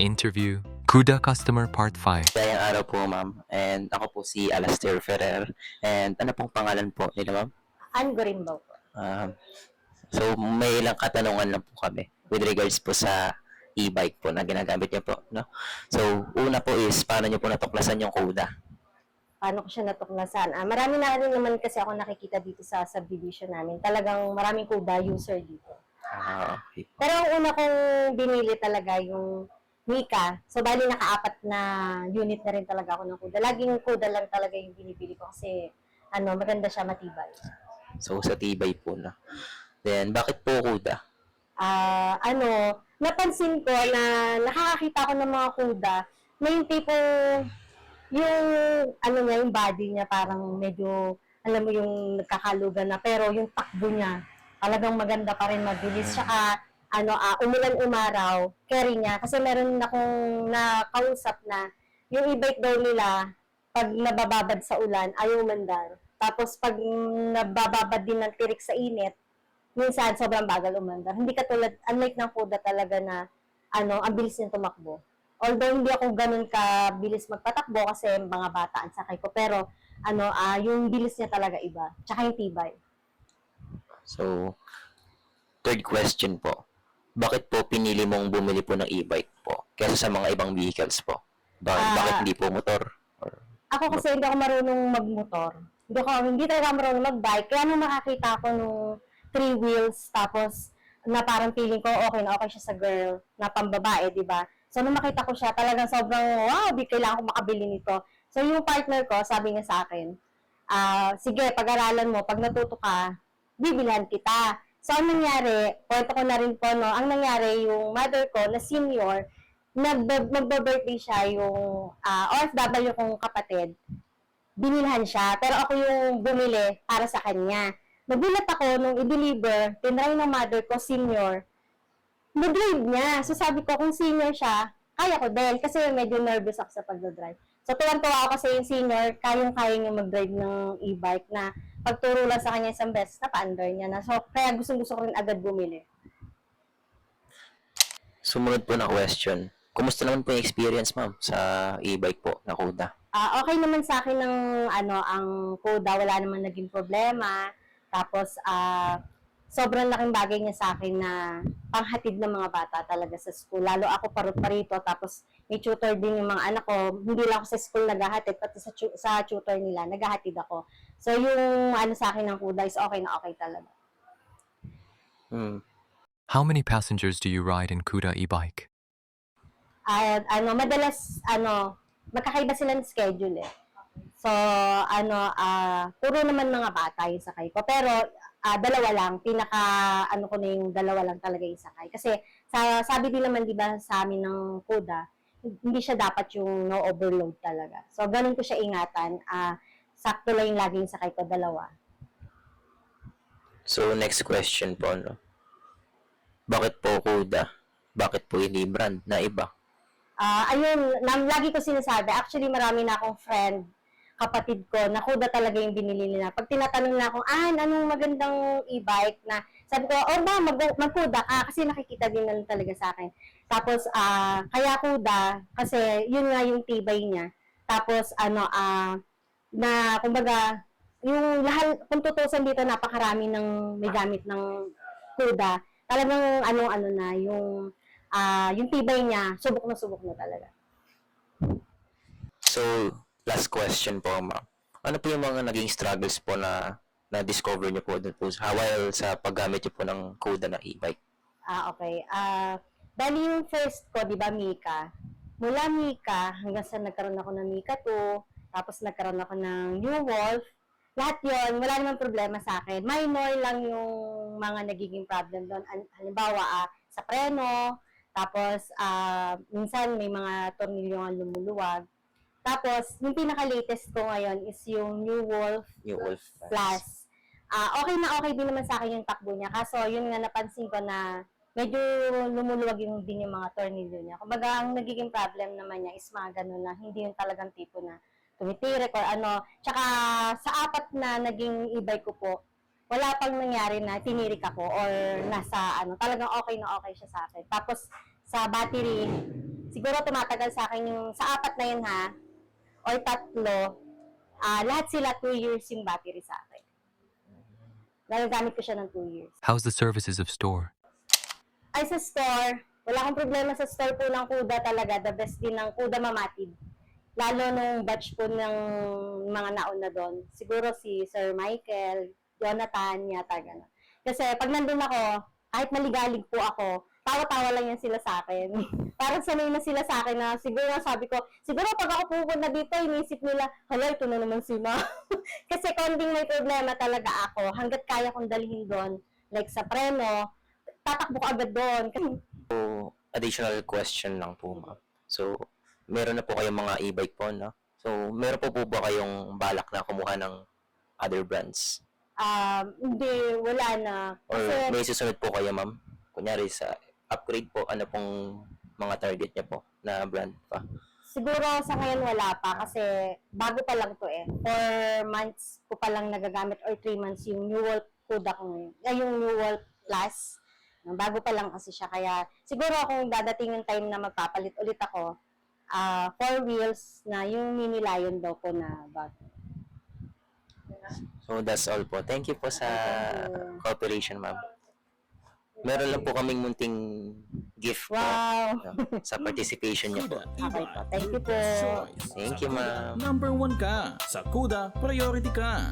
Interview, Kuda Customer Part 5. Ngayong araw po, ma'am. And ako po si Alastair Ferrer. And ano pong pangalan po nila, ma'am? Ann Gorimbaw po. So, may ilang katanungan lang po kami with regards po sa e-bike po na ginagamit niyo po, no? So, una po is, paano niyo po natuklasan yung KUDA? Paano ko siya natuklasan? Marami na rin naman kasi ako nakikita dito sa subdivision namin. Talagang maraming KUDA user dito. Okay. Pero ang una kong binili talaga yung Mika. So, bali naka-apat na unit na rin talaga ako ng KUDA. Laging KUDA lang talaga yung binibili ko kasi maganda siya, matibay. So, sa tibay po na. Then, bakit po KUDA? Napansin ko na nakakakita ko ng mga KUDA na yung tipong yung body niya parang medyo, alam mo yung nagkakalugan na, pero yung takbo niya, talagang maganda pa rin, mabilis. Saka, umulan umaraw, carry niya. Kasi meron akong nakausap na yung e-bike daw nila, pag nabababad sa ulan, ayaw umandar. Tapos pag nabababad din ng tirik sa init, minsan sobrang bagal umandar. Hindi katulad, unlike ng KUDA talaga na, ang bilis niya tumakbo. Although hindi ako ganun kabilis magpatakbo kasi mga bata ang sakay ko. Pero, yung bilis niya talaga iba. Tsaka yung tibay. So, third question po. Bakit po pinili mong bumili po ng e-bike po kaysa sa mga ibang vehicles po? Bakit hindi po motor? Ako kasi hindi ako marunong magmotor. Hindi talaga marunong magbike. Kaya nung makakita ako nung 3 wheels, tapos na parang feeling ko okay na okay siya sa girl, na pambabae, di ba? So, nung makita ko siya, talagang sobrang, wow, kailangan ko makabili nito. So, yung partner ko, sabi niya sa akin, sige, pag-aralan mo, pag natuto ka, bibilhan kita. So, ang nangyari, kwento ko na rin po, no, ang nangyari, yung mother ko, na senior, magbe-birthday siya, yung OFW kong kapatid, binilhan siya, pero ako yung bumili para sa kanya. Nagulat ako nung i-deliver, tinry ng mother ko, senior, mag-drive niya. So sabi ko, kung senior siya, kaya ko din. Kasi medyo nervous ako sa pag-drive. So tuwan-tuwa ako kasi yung senior, kayang-kaya niya mag-drive ng e-bike na pagturo lang sa kanya isang beses, napa-under niya na. So kaya gustong-gusto ko rin agad bumili. Sumunod po na question. Kumusta naman po yung experience, ma'am, sa e-bike po na KUDA? Okay naman sa akin ng ang KUDA, wala naman naging problema. Tapos, sobrang laking bagay niya sa akin na panghatid ng mga bata talaga sa school. Lalo ako parito, tapos may tutor din yung mga anak ko. Hindi lang ako sa school naghahatid, pati sa tutor nila, naghahatid ako. So, yung sa akin ng KUDA is okay na okay talaga. How many passengers do you ride in Kuda e-bike? Madalas, magkakaiba sila ng schedule eh. So, puro naman mga bata yung sakay ko. Pero, dalawa lang. Ko na yung dalawa lang talaga yung sakay. Kasi, sabi din naman, di ba, sa amin ng KUDA, hindi siya dapat yung no-overload talaga. So, ganun ko siya ingatan. Sakto lang yung laging sakay ko, dalawa. So, next question po, no? Bakit po KUDA? Bakit po hindi brand na iba? Lagi ko sinasabi. Actually, marami na akong friend, kapatid ko, na KUDA talaga yung binili nila. Pag tinatanong na akong, anong magandang e-bike na, sabi ko, mag-KUDA ka, kasi nakikita din na talaga sa akin. Tapos, kaya KUDA, kasi yun nga yung tibay niya. Tapos, kumbaga, yung lahat, kung tutusan dito, napakarami ng may gamit ng KUDA. Talagang, yung tibay niya, subok na talaga. So, last question po, ma'am. Ano po yung mga naging struggles po na na-discover niyo po doon po while sa paggamit niyo po ng KUDA na e-bike? Okay. Bali yung first ko, di ba, Mika? Mula Mika, hanggang sa nagkaroon ako ng Mika 2, tapos nagkaroon ako ng New Wolf. Lahat yon, wala namang problema sa akin. Minor lang yung mga nagiging problem doon. Halimbawa, sa preno, tapos minsan may mga tornilyo nga lumuluwag. Tapos, yung pinaka-latest ko ngayon is yung New Wolf Plus. Okay na okay din naman sa akin yung takbo niya. Kaso, yun nga napansin ko na medyo lumuluwag din yung mga tornilyo niya. Kumbaga, ang nagiging problem naman niya is mga ganun na hindi yung talagang tipo na tumitirik or ano. Tsaka, sa 4 na naging e-bike ko po, wala pang nangyari na tinirik ako or nasa talagang okay na okay siya sa akin. Tapos, sa battery, siguro tumatagal sa akin yung, sa 4 na yun ha, or 3, lahat sila 2 years yung battery sa akin. Nagagamit ko siya ng 2 years. How's the services of store? Ay, sa store, wala akong problema sa store po ng Kuda talaga. The best din ng Kuda Mamatid. Lalo nung batch po ng mga nauna doon. Siguro si Sir Michael, Jonathan, yata gano'n. Kasi pag nandun ako, kahit maligalig po ako, tawa-tawa lang yan sila sa akin. Parang sanay na sila sa akin na siguro sabi ko, siguro pag ako pupunta dito, inisip nila, hala, ito na naman si Ma. Kasi konting may problema talaga ako. Hanggat kaya kong dalhin doon, like sa preno, tatakbo ko agad doon. So, additional question lang po, ma'am. So, meron na po kayong mga e-bike po, no? So, meron po ba kayong balak na kumuha ng other brands? Hindi, wala na. Or Kasi, may susunod po kayo, ma'am? Kunyari sa upgrade po, ano pong mga target niya po na brand pa? siguro sa ngayon wala pa kasi bago pa lang to eh. 4 months ko pa lang nagagamit or 3 months yung New World Kuda ko ngayon. Yung New World Plus. Bago pa lang kasi siya. Kaya siguro kung dadating yung time na magpapalit ulit ako, 4 wheels na yung mini Lion daw po na bag. So, that's all po. Thank you po sa cooperation, ma'am. Meron lang po kaming munting gift po Wow! sa participation niyo po. Okay po. Thank you po. Thank you, ma'am. Number 1 ka. Sa Kuda, priority ka.